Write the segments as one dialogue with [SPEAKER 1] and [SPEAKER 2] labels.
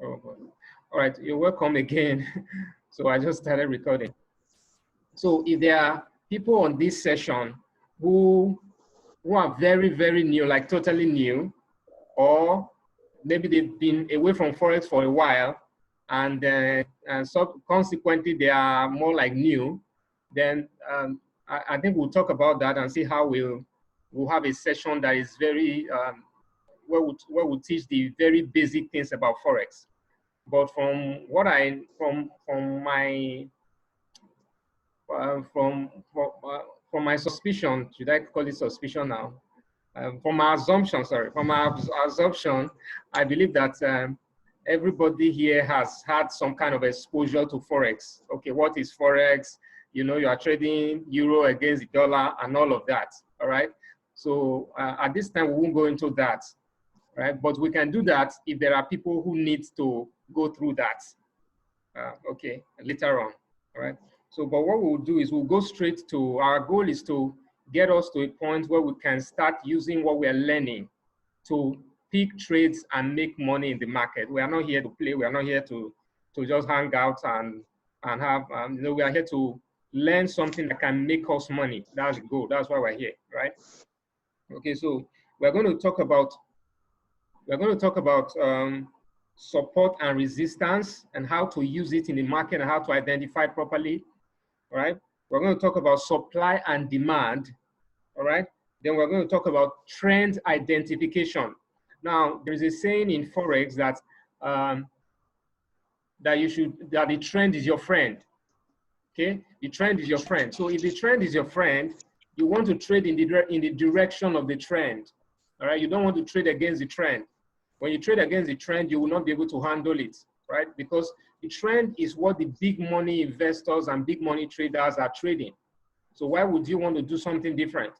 [SPEAKER 1] Oh, all right, you're welcome again. So I just started recording. So if there are people on this session who are very, very new, like totally new, or maybe they've been away from Forex for a while, and so consequently they are more like new, then I think we'll talk about that and see how we'll have a session that is very, where we'll teach the very basic things about Forex. But from what from my from from my suspicion, should I call it suspicion now? From my assumption, sorry, from my assumption, I believe that everybody here has had some kind of exposure to Forex. Okay, what is Forex? You know, you are trading euro against the dollar and all of that, all right? So at this time, we won't go into that, right? But we can do that if there are people who need to go through that, okay, later on, all right? So, but what we'll do is we'll go straight to, our goal is to get us to a point where we can start using what we're learning to pick trades and make money in the market. We are not here to play. We are not here to just hang out and have, you know, we are here to learn something that can make us money. That's the goal. That's why we're here, right? Okay, so we're going to talk about support and resistance and how to use it in the market and how to identify properly. All right. We're going to talk about supply and demand. All right. Then we're going to talk about trend identification. Now, there is a saying in Forex that that the trend is your friend. Okay, the trend is your friend. So if the trend is your friend, you want to trade in the direction of the trend. All right. You don't want to trade against the trend. When you trade against the trend, you will not be able to handle it, right? Because the trend is what the big money investors and big money traders are trading. So why would you want to do something different?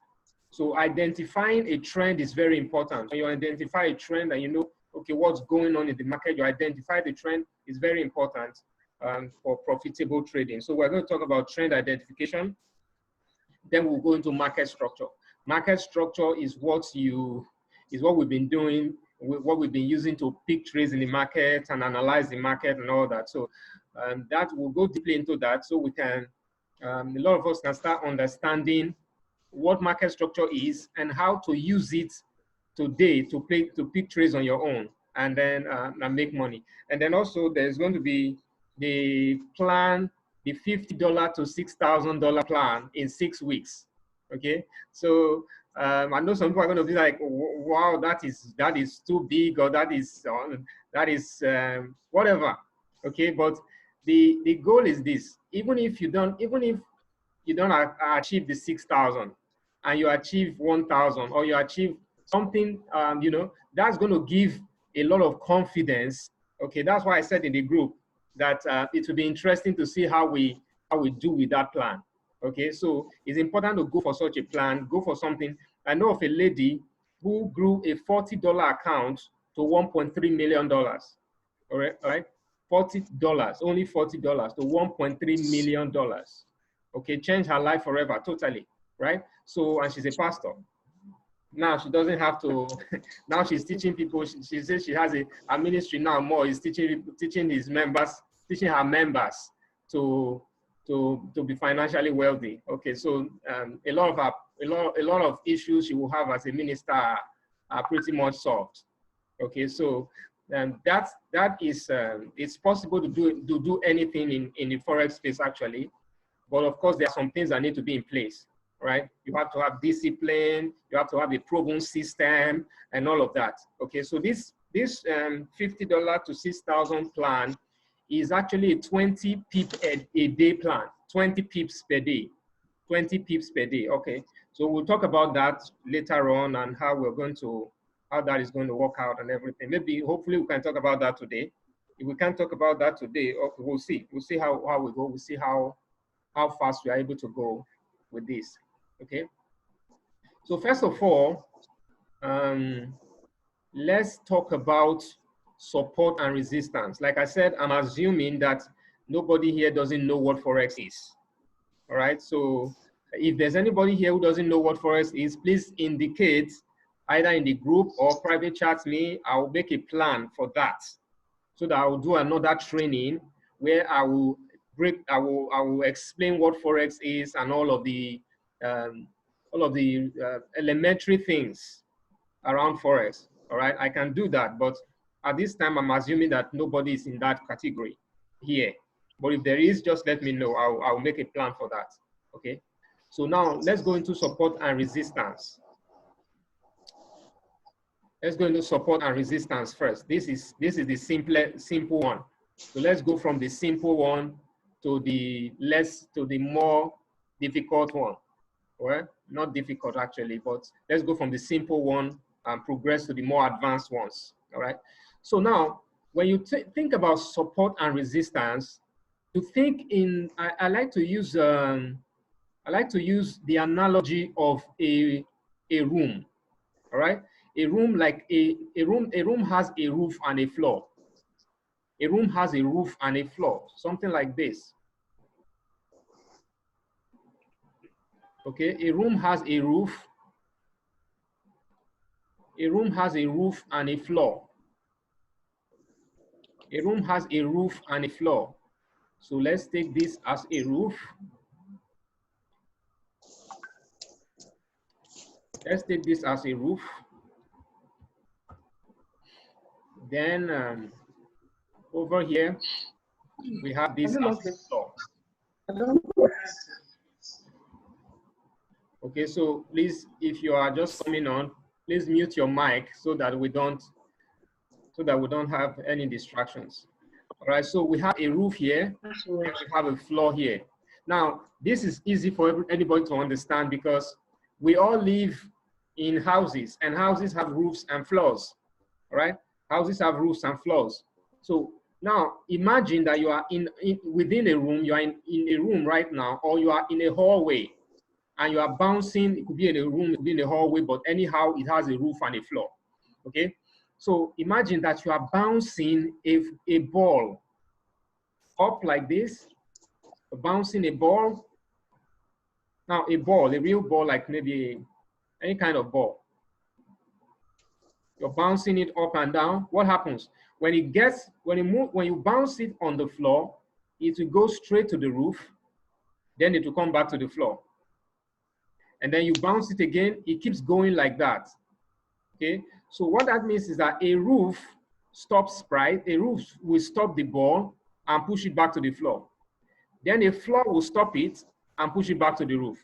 [SPEAKER 1] So identifying a trend is very important. When you identify a trend and you know, okay, what's going on in the market, you identify the trend is very important for profitable trading. So we're going to talk about trend identification. Then we'll go into market structure. Market structure is what we've been doing, what we've been using to pick trades in the market and analyze the market and all that. So that will go deeply into that, so we can a lot of us can start understanding what market structure is and how to use it today to pick trades on your own and then and make money. And then also there's going to be the plan, the $50 to $6,000 plan in 6 weeks. Okay, so I know some people are going to be like, wow, that is too big, or that is whatever. Okay, but the goal is this: even if you don't achieve the 6,000 and you achieve 1,000 or you achieve something, you know, that's going to give a lot of confidence. Okay, that's why I said in the group that it will be interesting to see how we do with that plan. Okay, so it's important to go for such a plan, go for something. I know of a lady who grew a $40 account to $1.3 million. All right, $40, only $40 to $1.3 million. Okay, changed her life forever, totally, right? So, and she's a pastor. Now she doesn't have to, now she's teaching people, she says she has a ministry now more, is teaching his members, teaching her members to be financially wealthy. Okay, so a lot of issues she will have as a minister are pretty much solved. Okay, so that is it's possible to do anything in the Forex space actually, but of course there are some things that need to be in place, right? You have to have discipline, you have to have a proven system and all of that. Okay, so this $50 to 6,000 plan is actually a 20 pip a day plan, 20 pips per day, 20 pips per day. Okay, so we'll talk about that later on and how that is going to work out and everything. Maybe, hopefully we can talk about that today. If we can't talk about that today, okay, we'll see how we go. We'll see how fast we are able to go with this. Okay, so first of all, let's talk about support and resistance. Like I said, I'm assuming that nobody here doesn't know what Forex is. All right, so if there's anybody here who doesn't know what Forex is, please indicate either in the group or private chat me. I'll make a plan for that. so that I will do another training where I will explain what Forex is and all of the elementary things around Forex. All right, I can do that, but at this time, I'm assuming that nobody is in that category here. But if there is, just let me know. I'll make a plan for that. Okay. So now let's go into support and resistance. Let's go into support and resistance first. This is the simple one. So let's go from the simple one to the more difficult one. Well, not difficult actually, but let's go from the simple one and progress to the more advanced ones. All right. So now, when you think about support and resistance, you think in. I like to use the analogy of a room. All right. A room has a roof and a floor. A room has a roof and a floor, something like this. Okay, a room has a roof. A room has a roof and a floor. A room has a roof and a floor. So let's take this as a roof. Let's take this as a roof. Then over here, we have this as a floor. Okay, so please, if you are just coming on, please mute your mic so that we don't have any distractions. All right, so we have a roof here, and we have a floor here. Now, this is easy for anybody to understand because we all live in houses, and houses have roofs and floors. All right, houses have roofs and floors. So now imagine that you are within a room. You are in a room right now, or you are in a hallway, and you are bouncing. It could be in a room, it could be in a hallway, but anyhow, it has a roof and a floor. Okay. So imagine that you are bouncing a ball up like this, bouncing a ball. Now a real ball, like maybe any kind of ball. You're bouncing it up and down. What happens? When you bounce it on the floor, it will go straight to the roof, then it will come back to the floor. And then you bounce it again, it keeps going like that. Okay? So what that means is that a roof stops, right? A roof will stop the ball and push it back to the floor. Then a floor will stop it and push it back to the roof.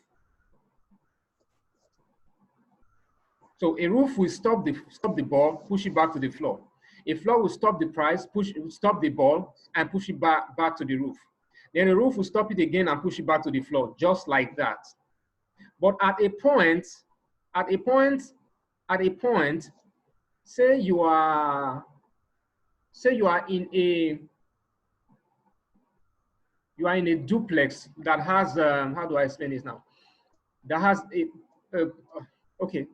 [SPEAKER 1] So a roof will stop the ball, push it back to the floor. A floor will stop the ball and push it back to the roof. Then a roof will stop it again and push it back to the floor, just like that. But at a point, say you are in a duplex that has how do I explain this now? That has okay.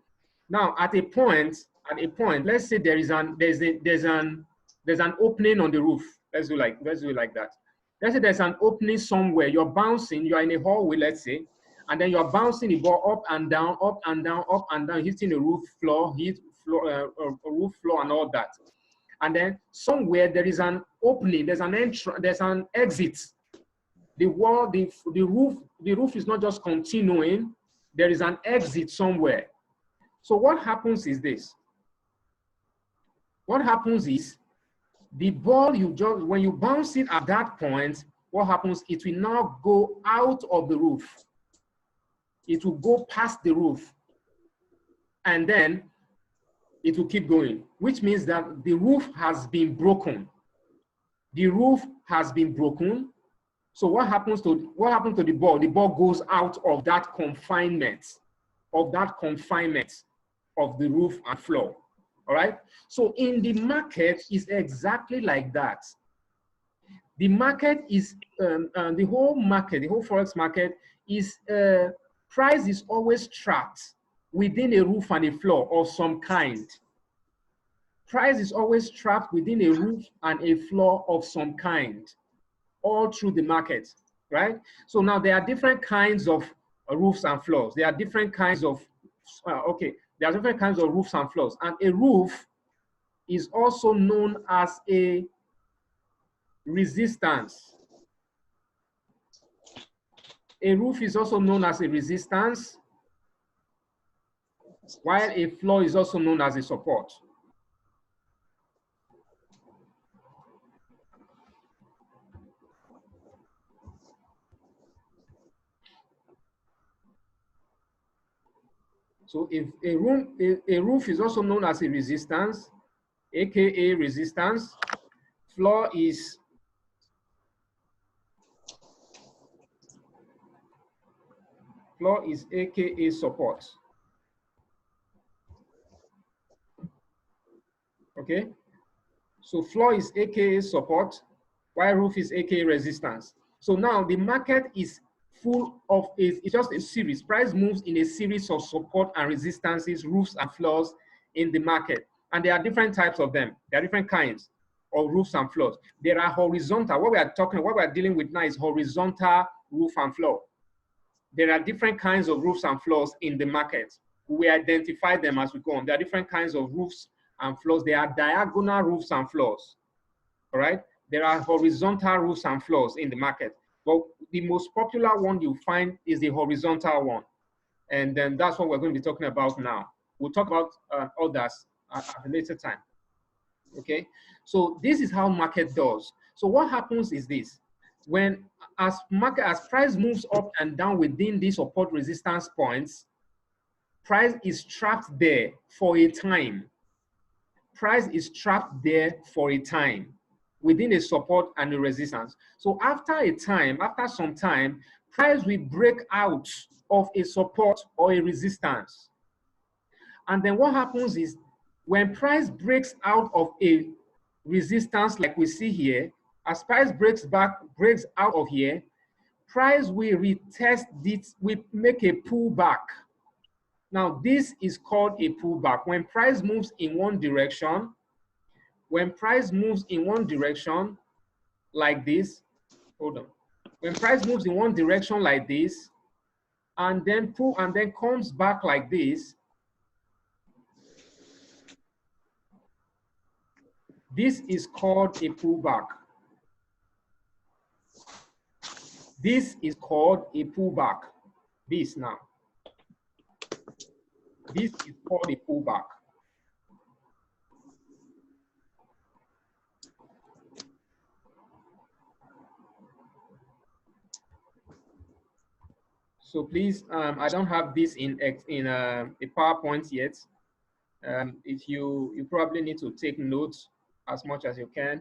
[SPEAKER 1] Now at a point, let's say there's an opening on the roof. Let's do it like that. Let's say there's an opening somewhere. You're bouncing. You are in a hallway, let's say, and then you're bouncing the ball up and down, up and down, up and down, hitting the roof floor, roof floor, and all that. And then somewhere there is an opening. There's an entrance. There's an exit. The roof is not just continuing. There is an exit somewhere. So what happens is this. What happens is the ball when you bounce it at that point, what happens? It will now go out of the roof. It will go past the roof, and then it will keep going, which means that the roof has been broken. The roof has been broken. So what happens to the ball? The ball goes out of that confinement of the roof and floor. All right. So in the market is exactly like that. The market is the whole Forex market is price is always trapped within a roof and a floor of some kind. Price is always trapped within a roof and a floor of some kind, all through the market, right? So now there are different kinds of roofs and floors. There are different kinds of there are different kinds of roofs and floors, and a roof is also known as a resistance. A roof is also known as a resistance, while a floor is also known as a support. So if a roof is also known as a resistance, aka resistance, floor is aka support. Okay, so floor is aka support, while roof is aka resistance. So now the market is full of it's just a series. Price moves in a series of support and resistances, roofs and floors in the market. And there are different types of them. There are different kinds of roofs and floors. There are horizontal. What we are dealing with now is horizontal roof and floor. There are different kinds of roofs and floors in the market. We identify them as we go on. There are different kinds of roofs and floors. There are diagonal roofs and floors. All right. There are horizontal roofs and floors in the market. But the most popular one you find is the horizontal one. And then that's what we're going to be talking about now. We'll talk about others at a later time. Okay. So this is how market does. So what happens is this. When as price moves up and down within these support resistance points, price is trapped there for a time. Price is trapped there for a time within a support and a resistance. So after some time, price will break out of a support or a resistance. And then what happens is when price breaks out of a resistance like we see here, as price breaks out of here, price will retest it, will make a pullback. Now this is called a pullback. When price moves in one direction, like this, hold on. When price moves in one direction like this, and then comes back like this, this is called a pullback. This is called a pullback. This now. This is called a pullback. So please, I don't have this in a PowerPoint yet. If you probably need to take notes as much as you can,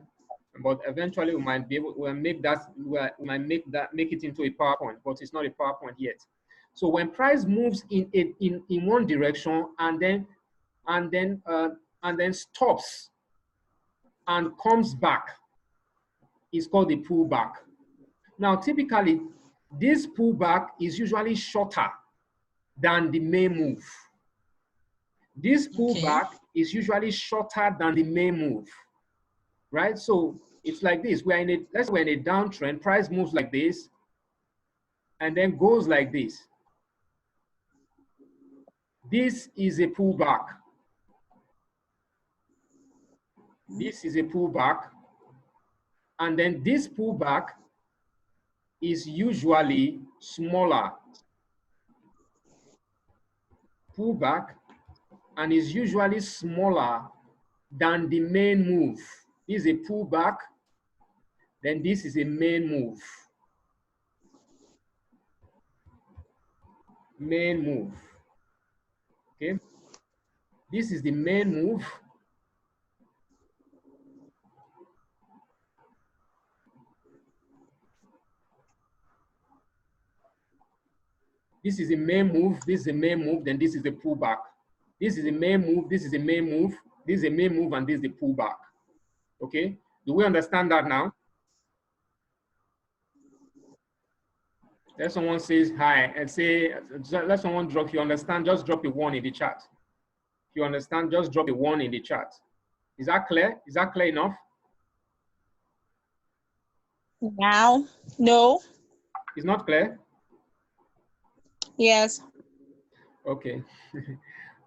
[SPEAKER 1] but eventually we might be able to make it into a PowerPoint, but it's not a PowerPoint yet. So when price moves in one direction and then stops and comes back, it's called the pullback. Now, typically, this pullback is usually shorter than the main move. This pullback is usually shorter than the main move, right? So it's like this. Let's say we're in a downtrend, price moves like this, and then goes like this. This is a pullback. This is a pullback. And then this pullback is usually smaller. Pullback and is usually smaller than the main move. This is a pullback, then this is a main move. Main move. Okay. This is the main move. This is the main move, this is the main move, then this is the pullback. This is the main move, this is the main move, this is the main move, and this is the pullback. Okay, do we understand that now? Let someone says hi and let someone drop, if you understand, just drop a 1 in the chat. If you understand, just drop a 1 in the chat. Is that clear? Is that clear enough?
[SPEAKER 2] Now, no.
[SPEAKER 1] It's not clear?
[SPEAKER 2] Yes.
[SPEAKER 1] Okay.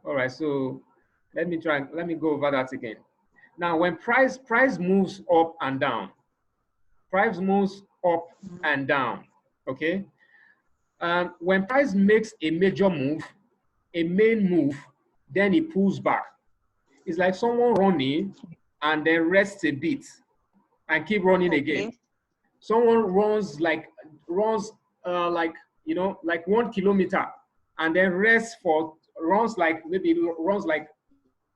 [SPEAKER 1] All right, so let me go over that again. Now, when price moves up and down, Price moves up and down, okay? When price makes a major move, a main move, then it pulls back. It's like someone running and then rests a bit and keep running again. Someone runs like 1 kilometer and then runs like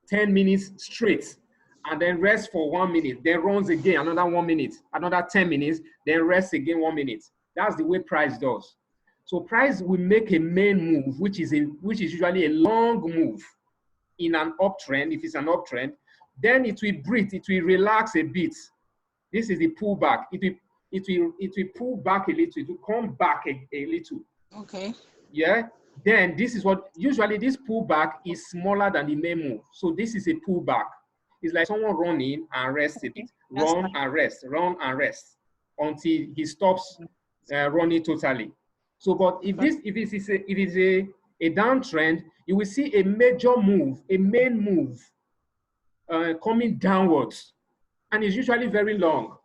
[SPEAKER 1] 10 minutes straight and then rests for 1 minute, then runs again another 1 minute, another 10 minutes, then rests again 1 minute. That's the way price does. So price will make a main move, which is usually a long move in an uptrend. If it's an uptrend, then it will breathe, it will relax a bit. This is the pullback. It will pull back a little, it will come back a little.
[SPEAKER 2] Okay.
[SPEAKER 1] Yeah. Then this is what usually this pullback is smaller than the main move. So this is a pullback. It's like someone running and rest a bit, run and rest until he stops running totally. So, but if it's a downtrend, you will see a major move, a main move coming downwards, and it's usually very long.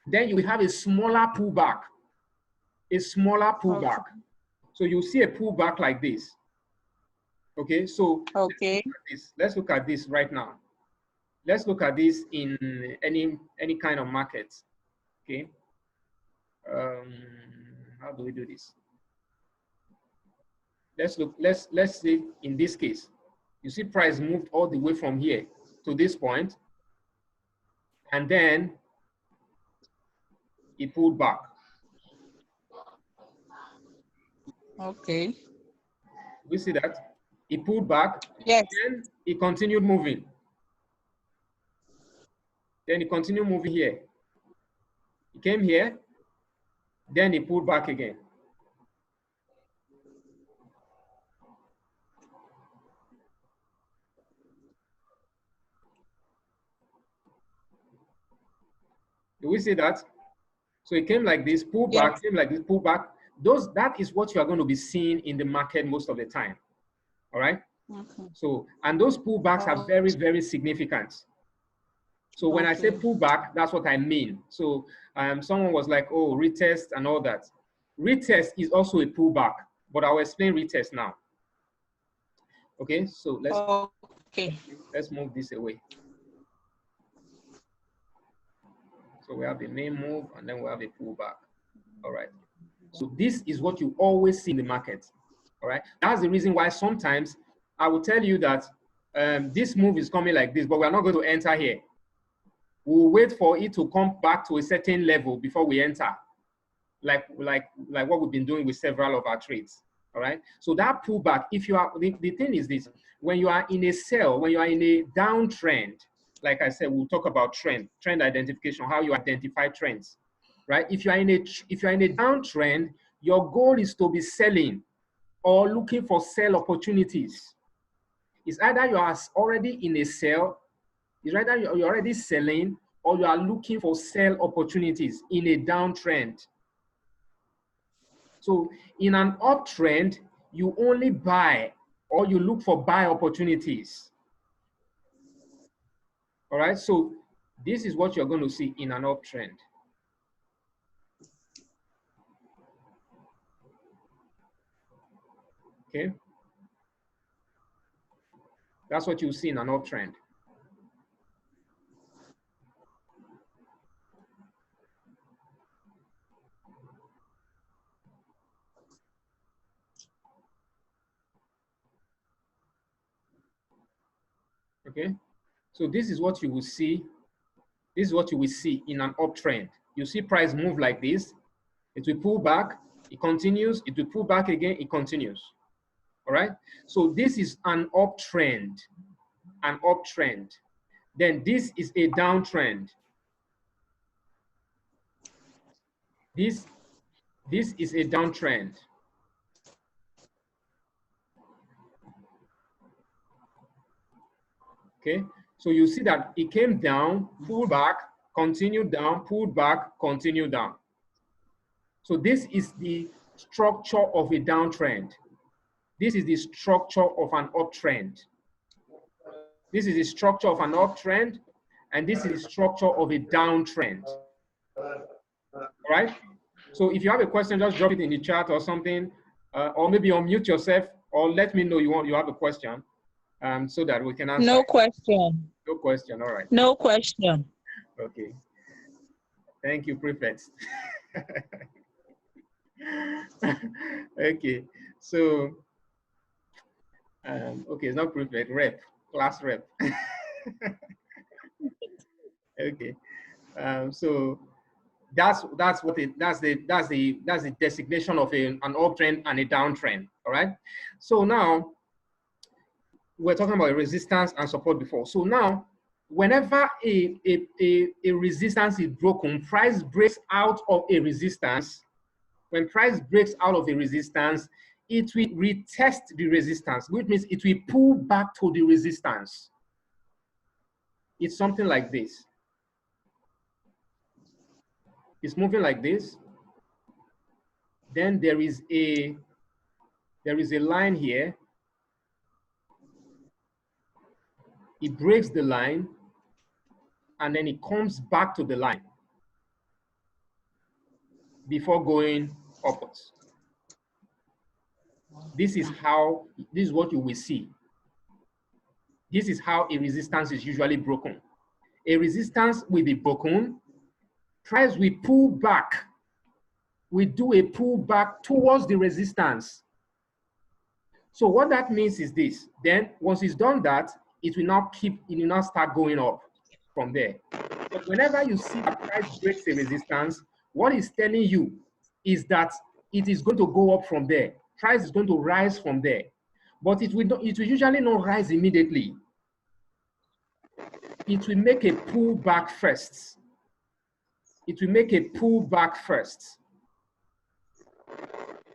[SPEAKER 1] Then you will have a smaller pullback, Okay. So you'll see a pullback like this. Okay, so let's look at this right now. Let's look at this in any kind of market. Okay. How do we do this? Let's say in this case, you see price moved all the way from here to this point, and then it pulled back.
[SPEAKER 2] Okay.
[SPEAKER 1] We see that it pulled back.
[SPEAKER 2] Yes.
[SPEAKER 1] Then it continued moving. Then it continued moving here. It came here. Then it pulled back again. Do we see that? So it came like this, pull back, yes. Came like this, pull back. That is what you are going to be seeing in the market most of the time. All right. Okay. So, and those pullbacks are very, very significant. So when I say pullback, that's what I mean. So someone was like, oh, retest and all that. Retest is also a pullback, but I'll explain retest now. Okay, so let's move this away. So we have the main move and then we have a pullback. All right. So this is what you always see in the market. All right. That's the reason why sometimes I will tell you that this move is coming like this, but we're not going to enter here. We'll wait for it to come back to a certain level before we enter, like what we've been doing with several of our trades. All right. So that pullback, if you are, the thing is this, when you are in a sell, when you are in a downtrend, like I said, we'll talk about trend identification, how you identify trends, right? If you are in a downtrend, your goal is to be selling or looking for sell opportunities. It's either you are already in a sell, it's either you're already selling or you are looking for sell opportunities in a downtrend. So in an uptrend, you only buy or you look for buy opportunities. All right, so this is what you're going to see in an uptrend. Okay, that's what you see in an uptrend. Okay, so this is what you will see. This is what you will see in an uptrend. You see price move like this. It will pull back. It continues. It will pull back again. It continues. All right. So this is an uptrend. An uptrend. Then this is a downtrend. This is a downtrend. Okay. So you see that it came down, pulled back, continued down, pulled back, continued down. So this is the structure of a downtrend. This is the structure of an uptrend. This is the structure of an uptrend, and this is the structure of a downtrend. right? So if you have a question, just drop it in the chat or something, or maybe unmute yourself, or let me know you have a question, so that we can answer.
[SPEAKER 2] No question.
[SPEAKER 1] No question. All right.
[SPEAKER 2] No question.
[SPEAKER 1] Okay. Thank you, prefect. Okay. So, okay, it's not prefect, rep, class rep. Okay. So that's the designation of an uptrend and a downtrend. All right. So now we're talking about resistance and support before. So now, whenever a resistance is broken, price breaks out of a resistance. When price breaks out of a resistance, it will retest the resistance, which means it will pull back to the resistance. It's something like this. It's moving like this. Then there is a line here. It breaks the line, and then it comes back to the line before going upwards. This is what you will see. This is how a resistance is usually broken. A resistance will be broken, price will pull back. We do a pullback towards the resistance. So what that means is this. Then once it's done that, it will not start going up from there. But whenever you see the price breaks a resistance, what it's telling you is that it is going to go up from there. Price is going to rise from there. But it will usually not rise immediately. It will make a pullback first. It will make a pullback first.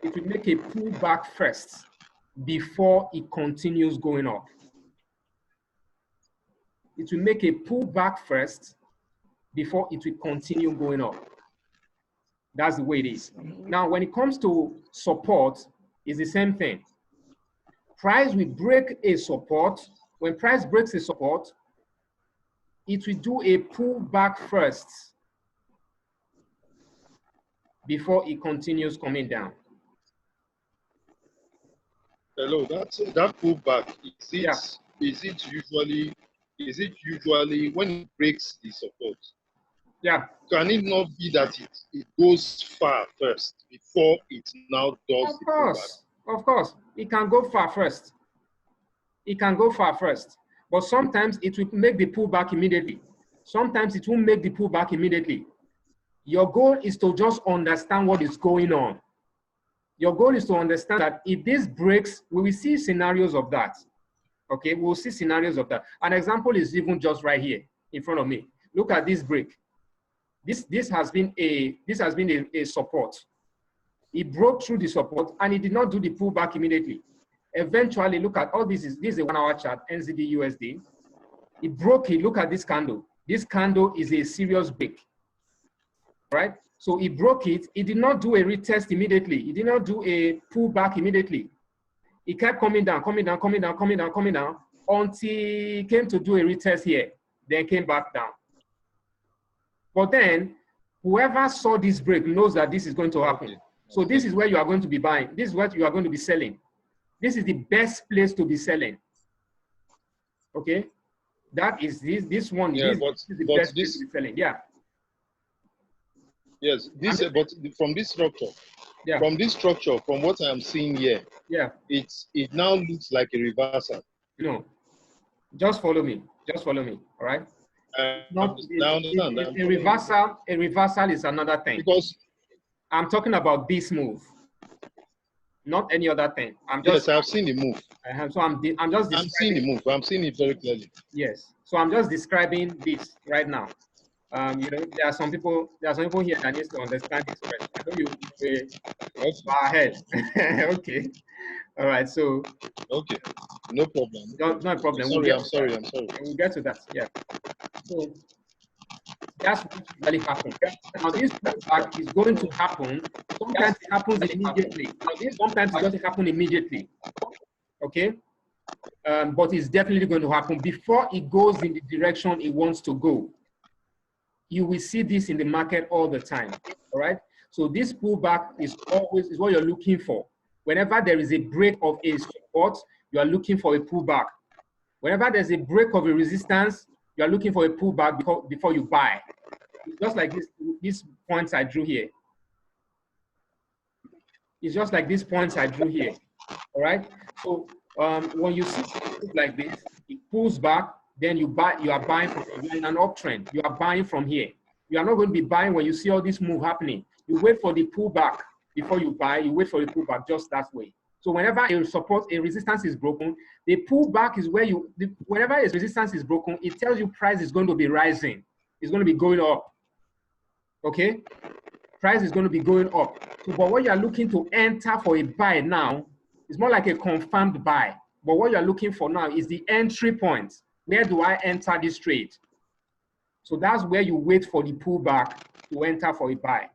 [SPEAKER 1] It will make a pullback first before it continues going up. It will make a pullback first before it will continue going up. That's the way it is. Now, when it comes to support, it's the same thing. Price will break a support. When price breaks a support, it will do a pullback first before it continues coming down.
[SPEAKER 3] Hello, that pullback, is it usually when it breaks the support?
[SPEAKER 1] Yeah.
[SPEAKER 3] Can it not be that it goes far first before it now does
[SPEAKER 1] the pullback? Of course. It can go far first. It can go far first. But sometimes it will make the pullback immediately. Sometimes it won't make the pullback immediately. Your goal is to just understand what is going on. Your goal is to understand that if this breaks, we will see scenarios of that. Okay, we'll see scenarios of that. An example is even just right here in front of me. Look at this break. This has been a support. It broke through the support and it did not do the pullback immediately. Eventually, look at all this is a 1 hour chart, NZD USD. It broke it. Look at this candle. This candle is a serious break. Right? So it broke it. It did not do a retest immediately. It did not do a pullback immediately. It kept coming down, coming down, coming down, coming down, coming down until it came to do a retest here, then came back down. But then whoever saw this break knows that this is going to happen. So this is where you are going to be buying. This is what you are going to be selling. This is the best place to be selling. Okay? That is this one.
[SPEAKER 3] Yeah,
[SPEAKER 1] this is the best place to be selling. Yeah.
[SPEAKER 3] Yes, but from this structure, from what I'm seeing here, it now looks like a reversal.
[SPEAKER 1] No, just follow me. Just follow me. All right. A reversal is another thing.
[SPEAKER 3] Because
[SPEAKER 1] I'm talking about this move, not any other thing.
[SPEAKER 3] Yes, I've seen the move.
[SPEAKER 1] So I'm
[SPEAKER 3] seeing the move. I'm seeing it very clearly.
[SPEAKER 1] Yes. So I'm just describing this right now. You know, there are some people here that needs to understand this question. I know you far ahead. Okay. All right. So.
[SPEAKER 3] Okay. No problem.
[SPEAKER 1] No problem.
[SPEAKER 3] I'm sorry.
[SPEAKER 1] We'll get to that. Yeah. So that's what really happens. Now this pullback is going to happen. Sometimes it happens immediately. Sometimes it doesn't happen immediately. Okay. But it's definitely going to happen before it goes in the direction it wants to go. You will see this in the market all the time. all right? So this pullback is always what you're looking for. Whenever there is a break of a support, you are looking for a pullback. Whenever there's a break of a resistance, you are looking for a pullback before you buy. Just like these points I drew here. It's just like these points I drew here, all right? So when you see something like this, it pulls back, then you buy. You are buying from, you're in an uptrend. You are buying from here. You are not going to be buying when you see all this move happening. You wait for the pullback before you buy. You wait for the pullback just that way. So whenever a resistance is broken, the pullback is where whenever a resistance is broken, it tells you price is going to be rising. It's going to be going up. Okay? Price is going to be going up. So, but what you are looking to enter for a buy now is more like a confirmed buy. But what you are looking for now is the entry point. Where do I enter this trade? So that's where you wait for the pullback to enter for a buy.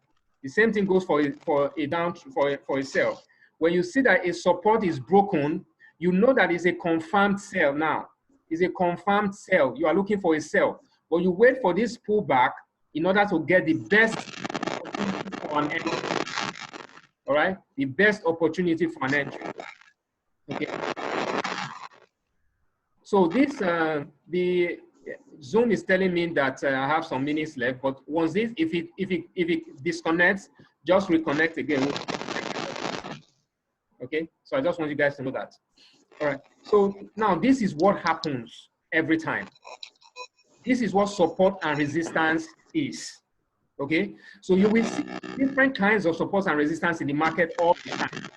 [SPEAKER 1] The same thing goes for a sell. When you see that a support is broken, you know that it's a confirmed sell now. It's a confirmed sell. You are looking for a sell. But you wait for this pullback in order to get the best opportunity for an entry. All right? The best opportunity for an entry. Okay. So this, the Zoom is telling me that I have some minutes left, but once this, if it disconnects, just reconnect again. Okay, so I just want you guys to know that. All right, so now this is what happens every time. This is what support and resistance is. Okay, so you will see different kinds of support and resistance in the market all the time.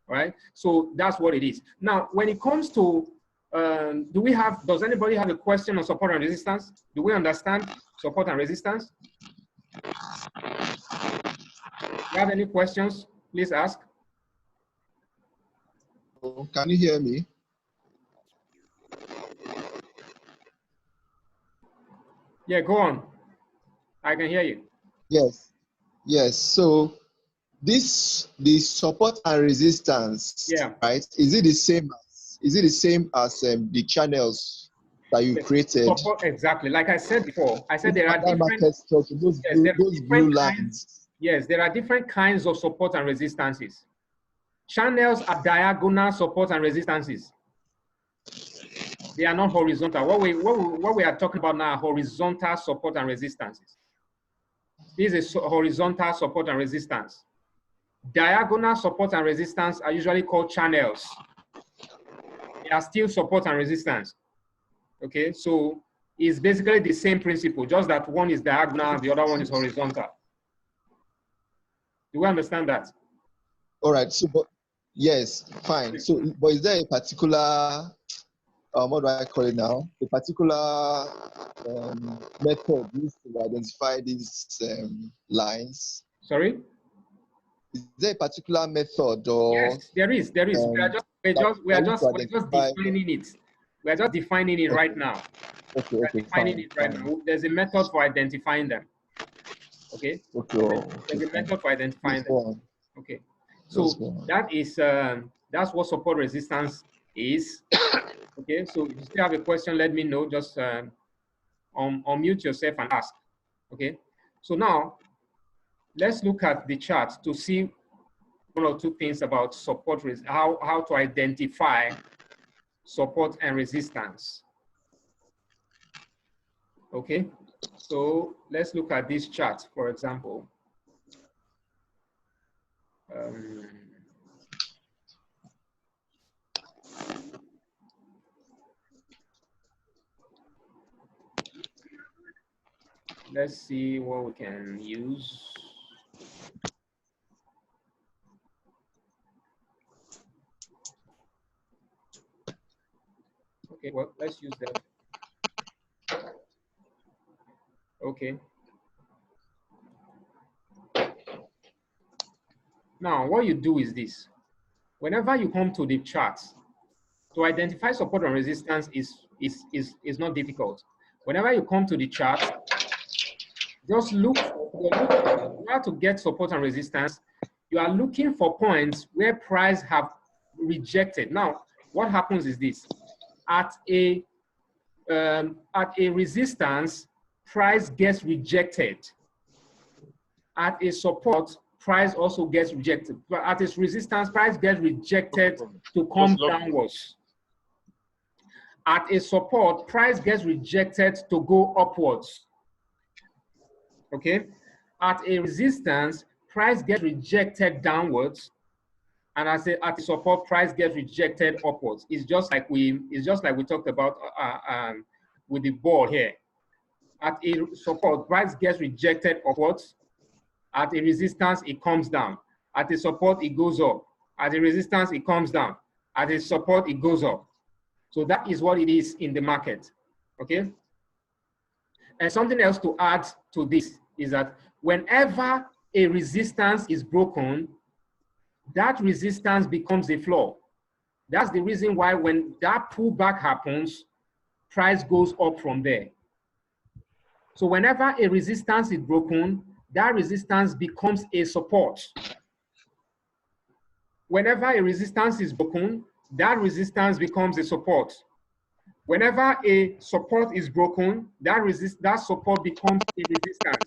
[SPEAKER 1] All right, so that's what it is. Now, when it comes to does anybody have a question on support and resistance? Do we understand support and resistance? Do you have any questions? Please ask.
[SPEAKER 3] Can you hear me?
[SPEAKER 1] Yeah, go on. I can hear you.
[SPEAKER 3] Yes. Yes. So the support and resistance,
[SPEAKER 1] yeah,
[SPEAKER 3] right? Is it the same as the channels that you created?
[SPEAKER 1] Support, exactly. Like I said before, I said there are different
[SPEAKER 3] those blue lines.
[SPEAKER 1] Yes, there are different kinds of support and resistances. Channels are diagonal support and resistances. They are not horizontal. What we are talking about now are horizontal support and resistances. This is horizontal support and resistance. Diagonal support and resistance are usually called channels. They are still support and resistance. Okay, so it's basically the same principle, just that one is diagonal, the other one is horizontal. Do we understand that?
[SPEAKER 3] All right. So, yes, fine. So, but is there a particular, what do I call it now? A particular method used to identify these lines?
[SPEAKER 1] Sorry?
[SPEAKER 3] Is there a particular method or?
[SPEAKER 1] Yes, there is. We are just defining it. We are just defining it right now.
[SPEAKER 3] Okay.
[SPEAKER 1] Defining it right now. There's a method for identifying them. Okay. There's a method for identifying them. Okay. So that is that's what support resistance is. Okay. So if you still have a question, let me know. Just unmute yourself and ask. Okay. So now let's look at the chart to see one or two things about support, how to identify support and resistance. Okay, so let's look at this chart, for example. Let's see what we can use. Okay, well, let's use that. Okay. Now, what you do is this. Whenever you come to the chart, to identify support and resistance is not difficult. Whenever you come to the chart, just look how to get support and resistance. You are looking for points where price have rejected. Now, what happens is this: at a resistance, price gets rejected. At a support, price also gets rejected. But at its resistance, price gets rejected to come downwards. At a support, price gets rejected to go upwards. Okay? At a resistance, price gets rejected downwards. And at a support, price gets rejected upwards. It's just like we talked about with the ball here. At a support, price gets rejected upwards. At a resistance, it comes down. At a support, it goes up. At a resistance, it comes down. At a support, it goes up. So that is what it is in the market, okay? And something else to add to this is that whenever a resistance is broken, that resistance becomes a floor. That's the reason why when that pullback happens, price goes up from there. So whenever a resistance is broken, that resistance becomes a support. Whenever a resistance is broken, that resistance becomes a support. Whenever a support is broken, that support becomes a resistance.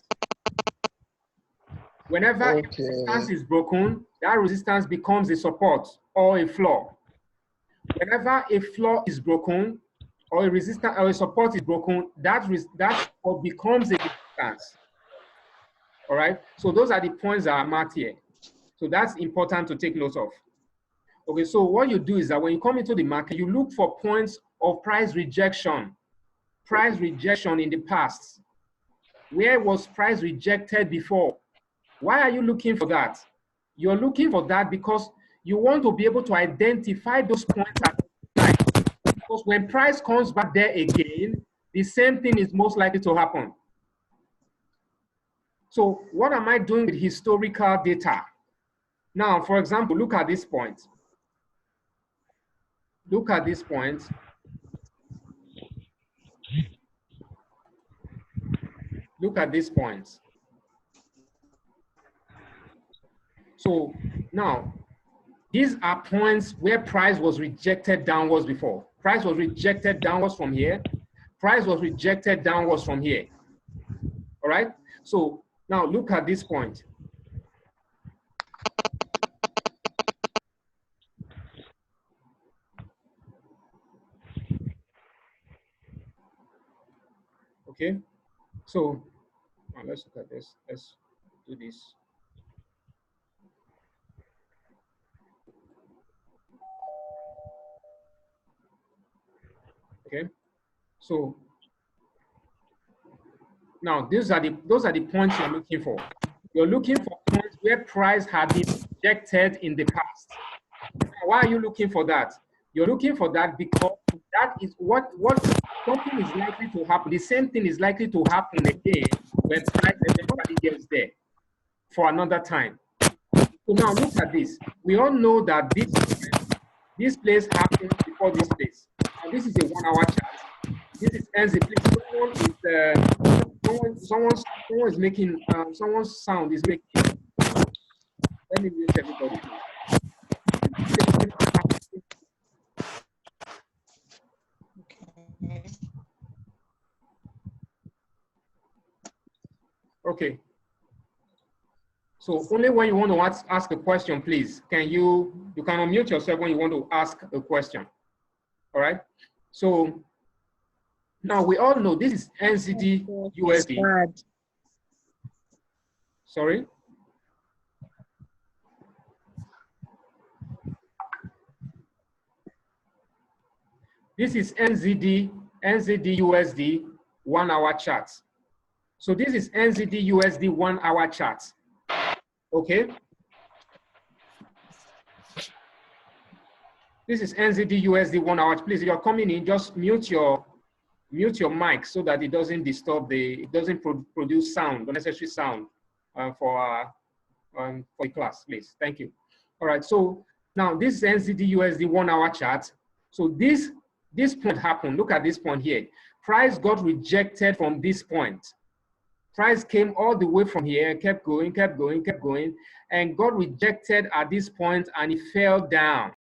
[SPEAKER 1] Whenever a resistance is broken, that resistance becomes a support or a floor. Whenever a floor is broken or a resistance or a support is broken, that support becomes a resistance. All right. So those are the points that are marked here. So that's important to take note of. Okay. So what you do is that when you come into the market, you look for points of price rejection in the past. Where was price rejected before? Why are you looking for that? You're looking for that because you want to be able to identify those points at the time. Because when price comes back there again, the same thing is most likely to happen. So what am I doing with historical data? Now, for example, look at this point. Look at this point. Look at this point. So now, these are points where price was rejected downwards before. Price was rejected downwards from here. Price was rejected downwards from here. All right? So now look at this point. Okay? So now let's look at this. Let's do this. Okay, so now those are the points you're looking for. You're looking for points where price had been rejected in the past. Now, why are you looking for that? You're looking for that because that is what something is likely to happen. The same thing is likely to happen again when price eventually gets there for another time. So now look at this. We all know that this place happened before this place. Now this is a 1 hour chart. This is someone is making someone's sound is making. Let me mute everybody. Okay. So only when you want to ask a question, please, you can unmute yourself when you want to ask a question. All right. So now we all know this is NZD USD. Sorry. This is NZD USD 1 hour chart. So this is NZD USD 1 hour chart. Okay. This is NZD USD 1 hour. Please, if you're coming in, just mute your mic so that it doesn't disturb it doesn't produce sound, unnecessary sound for the class, please. Thank you. All right. So now this is NZD USD 1 hour chart. So this point happened. Look at this point here. Price got rejected from this point. Price came all the way from here, kept going, and got rejected at this point, and it fell down.